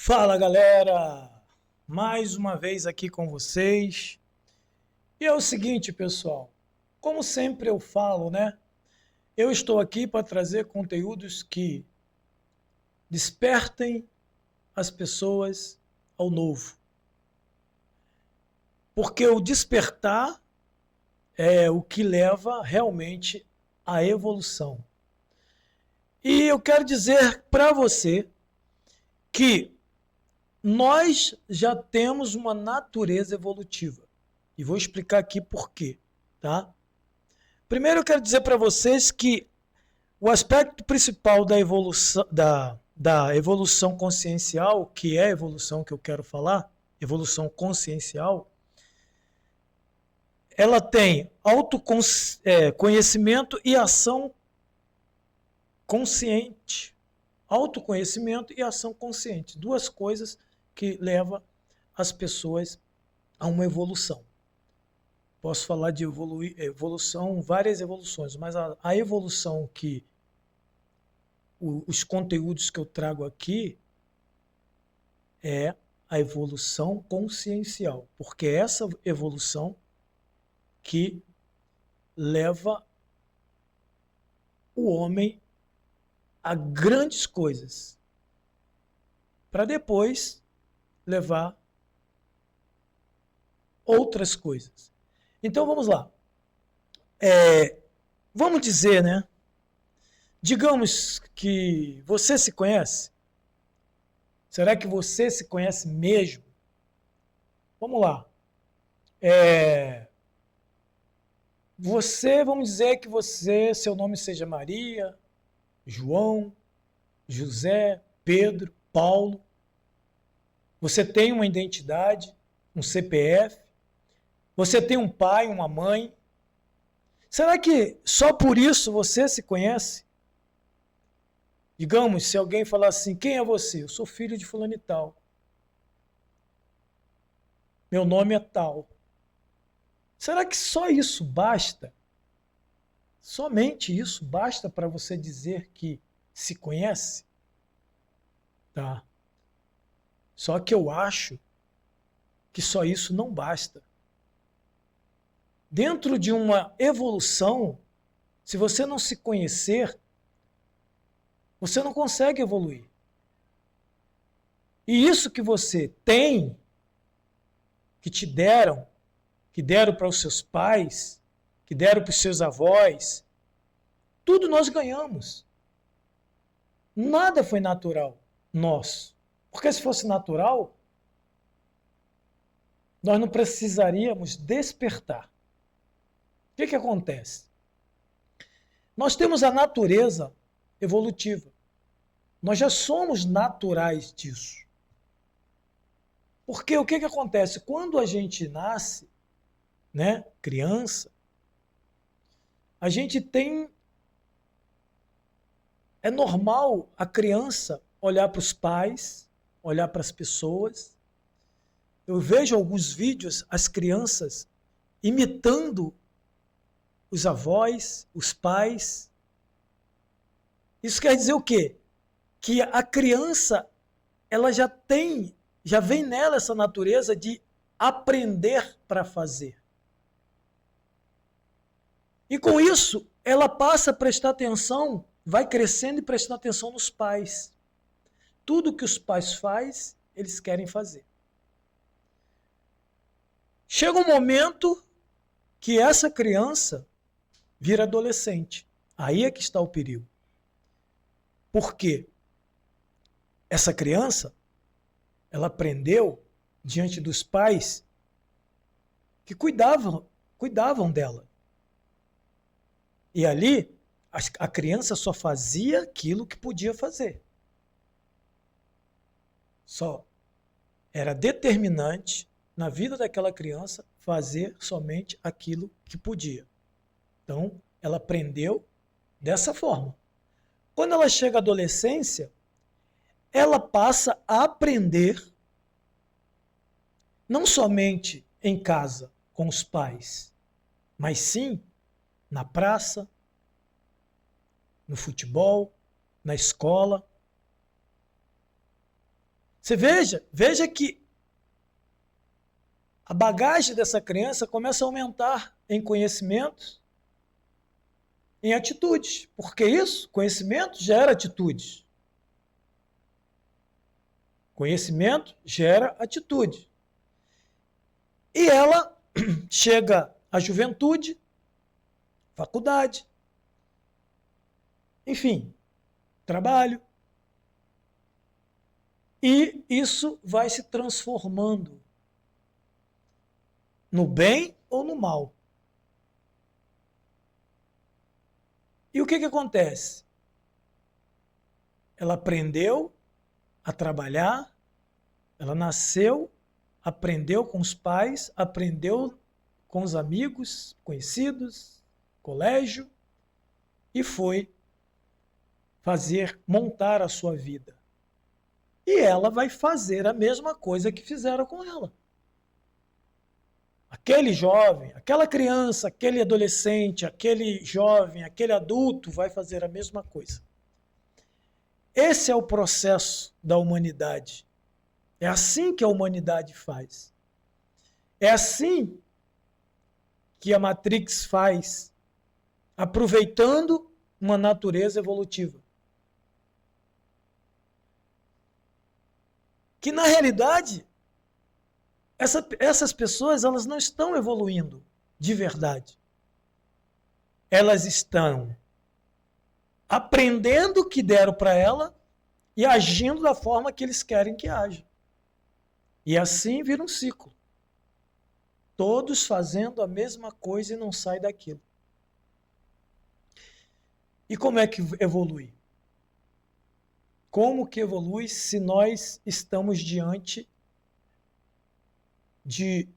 Fala galera, mais uma vez aqui com vocês. E é o seguinte, pessoal, como sempre eu falo, né? Eu estou aqui para trazer conteúdos que despertem as pessoas ao novo. Porque o despertar é o que leva realmente à evolução. E eu quero dizer para você que nós já temos uma natureza evolutiva. E vou explicar aqui por quê, tá? Primeiro eu quero dizer para vocês que o aspecto principal da evolução consciencial, que é a evolução que eu quero falar, evolução consciencial, ela tem autoconhecimento e ação consciente. Autoconhecimento e ação consciente. Duas coisas que levam as pessoas a uma evolução. Posso falar de evolução, várias evoluções, mas a evolução que os conteúdos que eu trago aqui é a evolução consciencial, porque é essa evolução que leva o homem a grandes coisas, para depois levar outras coisas. Então vamos lá. Vamos dizer, né? Digamos que você se conhece. Será que você se conhece mesmo? Vamos lá. Vamos dizer que seu nome seja Maria, João, José, Pedro, Paulo. Você tem uma identidade, um CPF. Você tem um pai, uma mãe. Será que só por isso você se conhece? Digamos, se alguém falar assim, quem é você? Eu sou filho de fulano e tal. Meu nome é tal. Será que só isso basta? Somente isso basta para você dizer que se conhece? Tá. Só que eu acho que só isso não basta. Dentro de uma evolução, se você não se conhecer, você não consegue evoluir. E isso que você tem, que te deram, que deram para os seus pais, que deram para os seus avós, tudo nós ganhamos. Nada foi natural, nosso. Porque se fosse natural, nós não precisaríamos despertar. O que acontece? Nós temos a natureza evolutiva. Nós já somos naturais disso. Porque o que acontece? Quando a gente nasce, né, criança, a gente tem... É normal a criança olhar para os pais, olhar para as pessoas. Eu vejo alguns vídeos, as crianças imitando os avós, os pais. Isso quer dizer o quê? Que a criança, ela já vem nela essa natureza de aprender para fazer. E com isso, ela passa a prestar atenção, vai crescendo e prestando atenção nos pais. Tudo que os pais fazem, eles querem fazer. Chega um momento que essa criança vira adolescente. Aí é que está o perigo. Por quê? Essa criança, ela aprendeu diante dos pais que cuidavam dela. E ali, a criança só fazia aquilo que podia fazer. Só era determinante na vida daquela criança fazer somente aquilo que podia. Então, ela aprendeu dessa forma. Quando ela chega à adolescência, ela passa a aprender não somente em casa com os pais, mas sim na praça, no futebol, na escola. Você veja que a bagagem dessa criança começa a aumentar em conhecimentos, em atitudes. Porque isso, conhecimento, gera atitudes. Conhecimento gera atitude. E ela chega à juventude, faculdade, enfim, trabalho. E isso vai se transformando no bem ou no mal. E o que acontece? Ela aprendeu a trabalhar, ela nasceu, aprendeu com os pais, aprendeu com os amigos, conhecidos, colégio, e foi montar a sua vida. E ela vai fazer a mesma coisa que fizeram com ela. Aquele jovem, aquela criança, aquele adolescente, aquele jovem, aquele adulto vai fazer a mesma coisa. Esse é o processo da humanidade. É assim que a humanidade faz. É assim que a Matrix faz, aproveitando uma natureza evolutiva. Que na realidade, essas pessoas elas não estão evoluindo de verdade. Elas estão aprendendo o que deram para ela e agindo da forma que eles querem que haja. E assim vira um ciclo. Todos fazendo a mesma coisa e não sai daquilo. E como é que evolui? Como que evolui se nós estamos diante de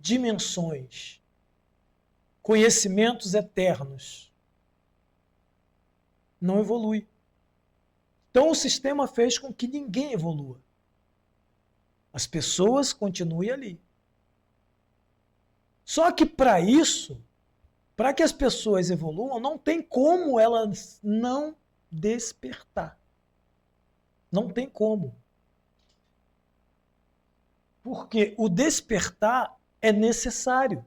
dimensões, conhecimentos eternos? Não evolui. Então o sistema fez com que ninguém evolua. As pessoas continuem ali. Só que para isso, para que as pessoas evoluam, não tem como elas não despertar. Não tem como. Porque o despertar é necessário.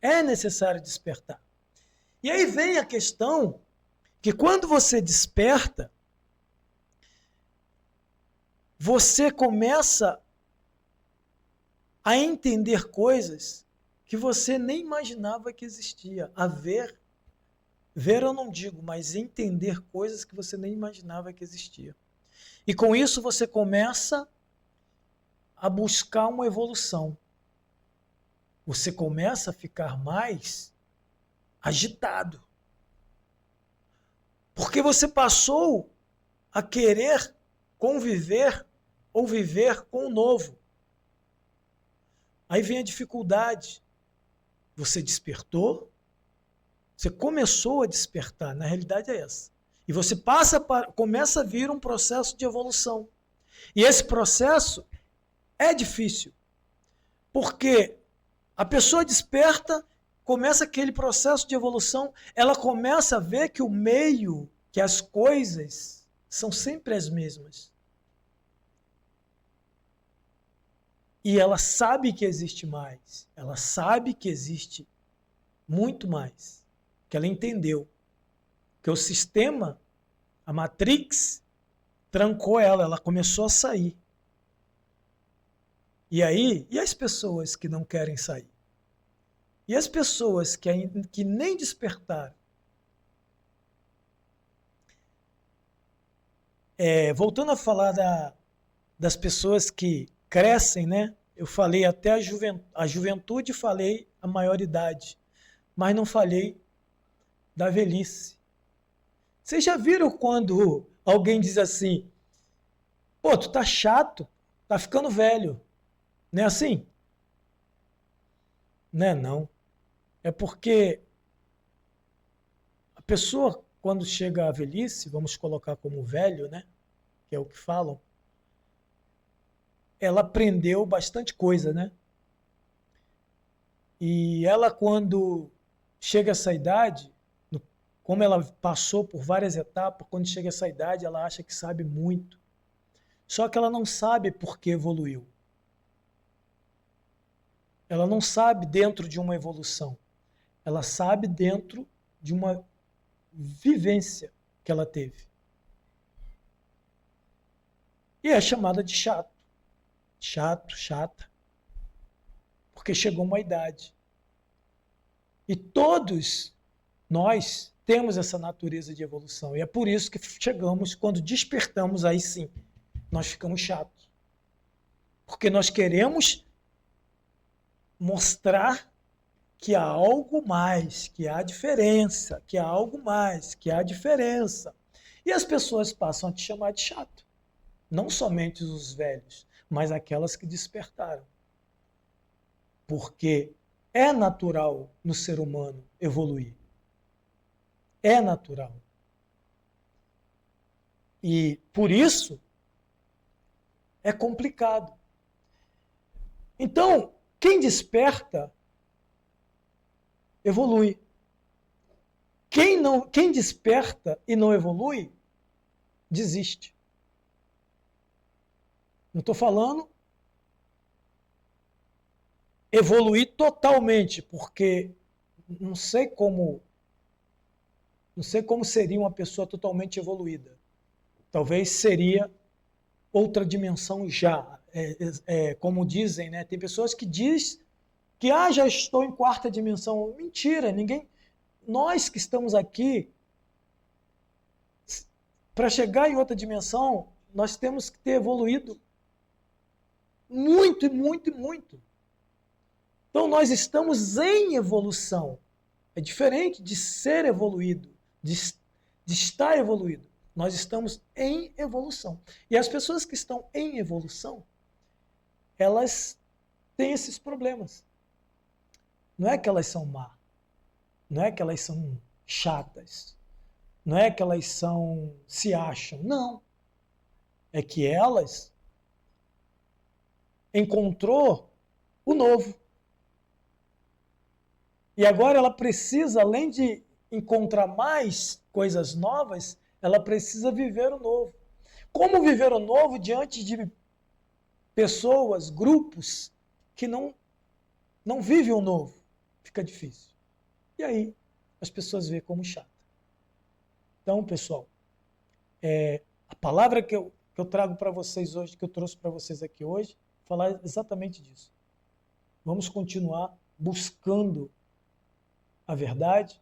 É necessário despertar. E aí vem a questão que quando você desperta, você começa a entender coisas que você nem imaginava que existia. A ver eu não digo, mas entender coisas que você nem imaginava que existia. E com isso você começa a buscar uma evolução. Você começa a ficar mais agitado. Porque você passou a querer conviver ou viver com o novo. Aí vem a dificuldade. Você despertou, você começou a despertar, na realidade é essa. E você começa a vir um processo de evolução. E esse processo é difícil, porque a pessoa desperta, começa aquele processo de evolução, ela começa a ver que o meio, que as coisas são sempre as mesmas. E ela sabe que existe mais, ela sabe que existe muito mais, que ela entendeu que o sistema, a Matrix, trancou ela começou a sair. E aí, e as pessoas que não querem sair? E as pessoas que nem despertaram? Voltando a falar das pessoas que crescem, né? Eu falei até a juventude, falei a maioridade, mas não falei da velhice. Vocês já viram quando alguém diz assim, pô, tu tá chato, tá ficando velho. Não é assim? Não. É porque a pessoa, quando chega à velhice, vamos colocar como velho, né? Que é o que falam, ela aprendeu bastante coisa, né? E ela, quando chega a essa idade, como ela passou por várias etapas, quando chega essa idade, ela acha que sabe muito. Só que ela não sabe por que evoluiu. Ela não sabe dentro de uma evolução. Ela sabe dentro de uma vivência que ela teve. E é chamada de chato. Chato, chata. Porque chegou uma idade. E todos nós temos essa natureza de evolução. E é por isso que chegamos, quando despertamos, aí sim, nós ficamos chatos. Porque nós queremos mostrar que há algo mais, que há diferença, que há algo mais, que há diferença. E as pessoas passam a te chamar de chato. Não somente os velhos, mas aquelas que despertaram. Porque é natural no ser humano evoluir. É natural. E por isso é complicado. Então, quem desperta evolui. Quem desperta e não evolui, desiste. Não estou falando evoluir totalmente, porque não sei como seria uma pessoa totalmente evoluída. Talvez seria outra dimensão já. Como dizem, né? Tem pessoas que dizem que já estou em quarta dimensão. Mentira, ninguém. Nós que estamos aqui, para chegar em outra dimensão, nós temos que ter evoluído muito, muito, muito. Então nós estamos em evolução. É diferente de ser evoluído, de estar evoluído. Nós estamos em evolução. E as pessoas que estão em evolução, elas têm esses problemas. Não é que elas são má, não é que elas são chatas, não é que elas se acham, não. É que elas encontrou o novo. E agora ela precisa, além de encontrar mais coisas novas, ela precisa viver o novo. Como viver o novo diante de pessoas, grupos que não vivem o novo? Fica difícil. E aí as pessoas veem como chato. Então, pessoal, a palavra que eu trago para vocês hoje, que eu trouxe para vocês aqui hoje, falar exatamente disso. Vamos continuar buscando a verdade,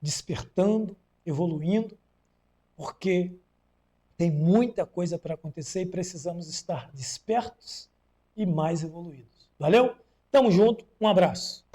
despertando, evoluindo, porque tem muita coisa para acontecer e precisamos estar despertos e mais evoluídos. Valeu? Tamo junto, um abraço.